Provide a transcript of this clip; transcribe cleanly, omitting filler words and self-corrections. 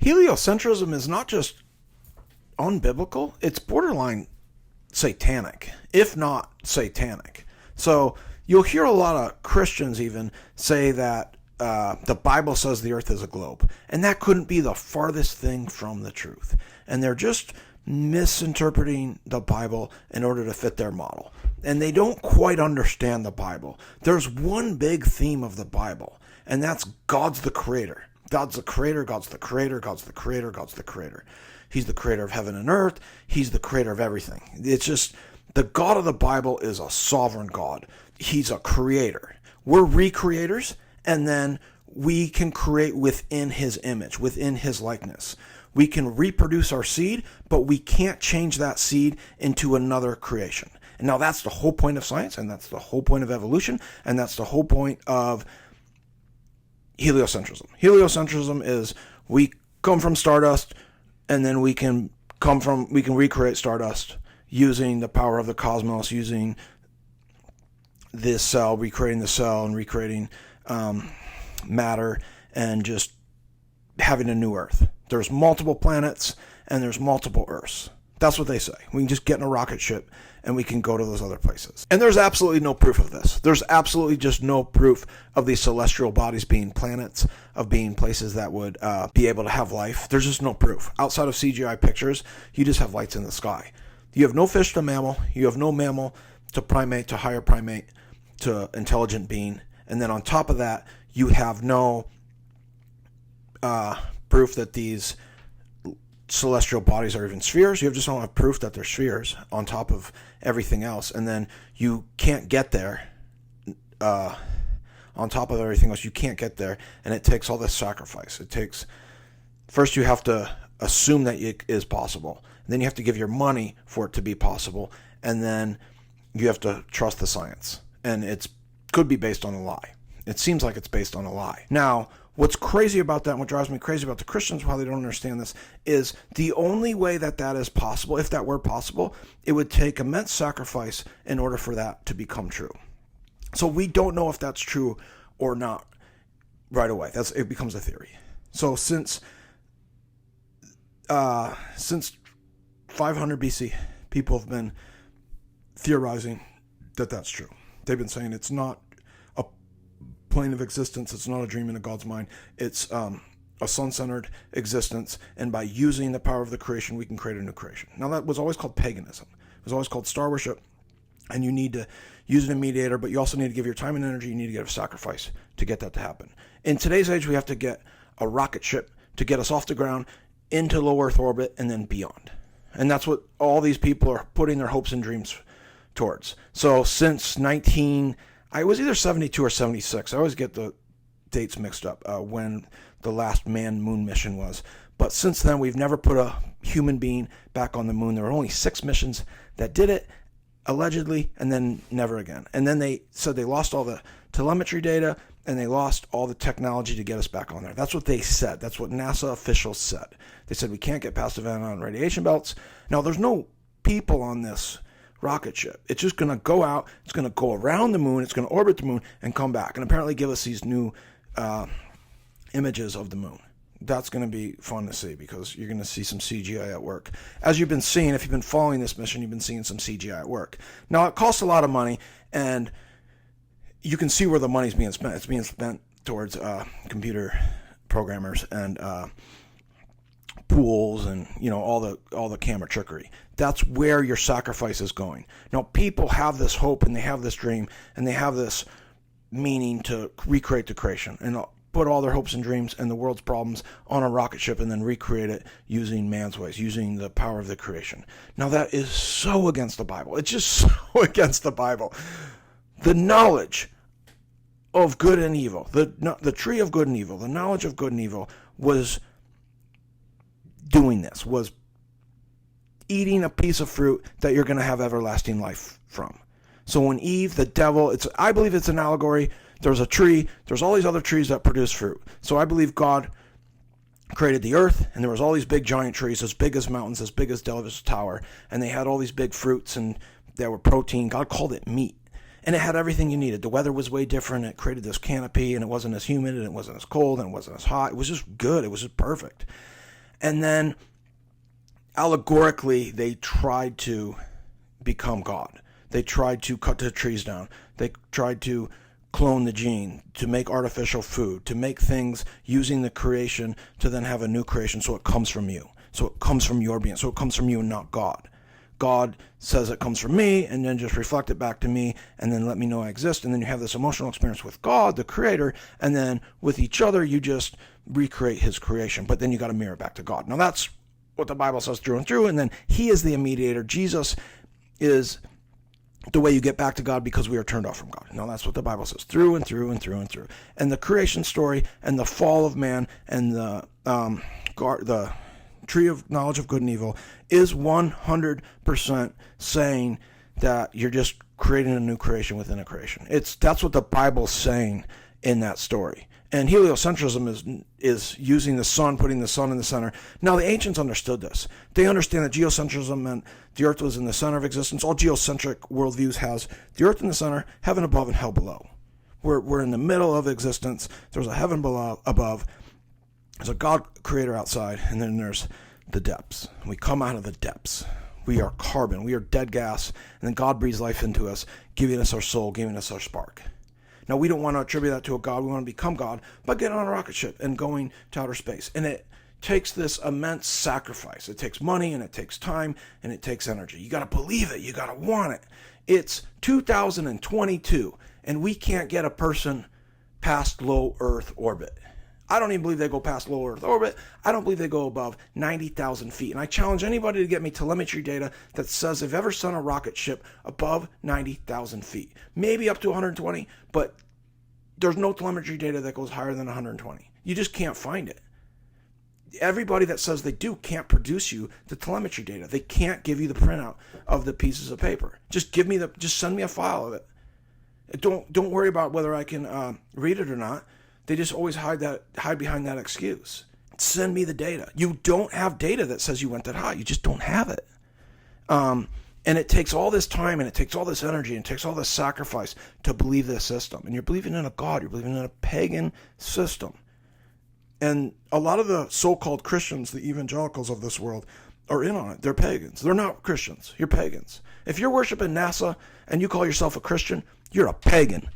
Heliocentrism is not just unbiblical, it's borderline satanic, if not satanic. So you'll hear a lot of Christians even say that the Bible says the earth is a globe, and that couldn't be the farthest thing from the truth. And they're just misinterpreting the Bible in order to fit their model. And they don't quite understand the Bible. There's one big theme of the Bible, and that's God's the creator. God's the creator, God's the creator, God's the creator, God's the creator. He's the creator of heaven and earth. He's the creator of everything. It's just, the God of the Bible is a sovereign God. He's a creator. We're recreators, and then we can create within his image, within his likeness. We can reproduce our seed, but we can't change that seed into another creation. And now that's the whole point of science, and that's the whole point of evolution, and that's the whole point of heliocentrism. Heliocentrism is we come from stardust, and then we can recreate stardust using the power of the cosmos, using this cell, recreating the cell, and recreating matter, and just having a new Earth. There's multiple planets, and there's multiple Earths. That's what they say. We can just get in a rocket ship, and we can go to those other places. And there's absolutely no proof of this. There's absolutely just no proof of these celestial bodies being planets, of being places that would be able to have life. There's just no proof. Outside of CGI pictures, you just have lights in the sky. You have no fish to mammal. You have no mammal to primate, to higher primate, to intelligent being. And then on top of that, you have no proof that these celestial bodies are even spheres. You just don't have proof that they're spheres on top of everything else. And then you can't get there on top of everything else. You can't get there, and it takes all this sacrifice. It takes, first you have to assume that it is possible, and then you have to give your money for it to be possible, and then you have to trust the science. And it could be based on a lie. It seems like it's based on a lie. Now, what's crazy about that, and what drives me crazy about the Christians, why they don't understand this, is the only way that that is possible, if that were possible, it would take immense sacrifice in order for that to become true. So we don't know if that's true or not right away. It becomes a theory. So since 500 BC, people have been theorizing that that's true. They've been saying it's not a plane of existence. It's not a dream in a God's mind. It's a sun-centered existence. And by using the power of the creation, we can create a new creation. Now, that was always called paganism. It was always called star worship. And you need to use a mediator, but you also need to give your time and energy. You need to give a sacrifice to get that to happen. In today's age, we have to get a rocket ship to get us off the ground into low Earth orbit and then beyond. And that's what all these people are putting their hopes and dreams towards. So since I was either 72 or 76. I always get the dates mixed up when the last manned moon mission was. But since then, we've never put a human being back on the moon. There were only 6 missions that did it, allegedly, and then never again. And then they said they lost all the telemetry data, and they lost all the technology to get us back on there. That's what they said. That's what NASA officials said. They said we can't get past the Van Allen radiation belts. Now, there's no people on this rocket ship. It's just going to go out, it's going to go around the moon, it's going to orbit the moon, and come back, and apparently give us these new images of the moon. That's going to be fun to see, because you're going to see some CGI at work. As you've been seeing, if you've been following this mission, you've been seeing some CGI at work. Now, it costs a lot of money, and you can see where the money's being spent. It's being spent towards computer programmers and pools, and all the camera trickery. That's where your sacrifice is going. Now, people have this hope, and they have this dream, and they have this meaning to recreate the creation, and put all their hopes and dreams and the world's problems on a rocket ship, and then recreate it using man's ways, using the power of the creation. Now, that is so against the Bible. It's just so against the Bible. The knowledge of good and evil, the tree of good and evil, the knowledge of good and evil was doing this, was eating a piece of fruit that you're going to have everlasting life from. So when Eve, the devil, I believe it's an allegory. There's a tree. There's all these other trees that produce fruit. So I believe God created the earth, and there was all these big giant trees, as big as mountains, as big as David's tower, and they had all these big fruits, and they were protein. God called it meat, and it had everything you needed. The weather was way different. It created this canopy, and it wasn't as humid, and it wasn't as cold, and it wasn't as hot. It was just good. It was just perfect. And then allegorically, they tried to become God. They tried to cut the trees down. They tried to clone the gene, to make artificial food, to make things using the creation to then have a new creation so it comes from you. So it comes from your being. So it comes from you and not God. God says it comes from me, and then just reflect it back to me, and then let me know I exist. And then you have this emotional experience with God, the creator, and then with each other, you just recreate his creation. But then you got to mirror back to God. Now that's what the Bible says through and through. And then he is the mediator. Jesus is the way you get back to God because we are turned off from God. Now that's what the Bible says through and through and through and through. And the creation story and the fall of man and the tree of knowledge of good and evil is 100% saying that you're just creating a new creation within a creation. That's what the Bible's saying in that story. And heliocentrism is using the sun, putting the sun in the center. Now, the ancients understood this. They understand that geocentrism meant the earth was in the center of existence. All geocentric worldviews has the earth in the center, heaven above, and hell below. We're in the middle of existence. There's a heaven below, above. There's a God creator outside, and then there's the depths. We come out of the depths. We are carbon. We are dead gas, and then God breathes life into us, giving us our soul, giving us our spark. Now, we don't want to attribute that to a God. We want to become God by getting on a rocket ship and going to outer space. And it takes this immense sacrifice. It takes money, and it takes time, and it takes energy. You got to believe it. You got to want it. It's 2022, and we can't get a person past low Earth orbit. I don't even believe they go past low Earth orbit. I don't believe they go above 90,000 feet. And I challenge anybody to get me telemetry data that says they've ever sent a rocket ship above 90,000 feet. Maybe up to 120, but there's no telemetry data that goes higher than 120. You just can't find it. Everybody that says they do can't produce you the telemetry data. They can't give you the printout of the pieces of paper. Just send me a file of it. Don't worry about whether I can read it or not. They just always hide behind that excuse. Send me the data. You don't have data that says you went that high. You just don't have it. And it takes all this time, and it takes all this energy, and it takes all this sacrifice to believe this system. And you're believing in a God. You're believing in a pagan system. And a lot of the so-called Christians, the evangelicals of this world, are in on it. They're pagans. They're not Christians. You're pagans. If you're worshiping NASA and you call yourself a Christian, you're a pagan.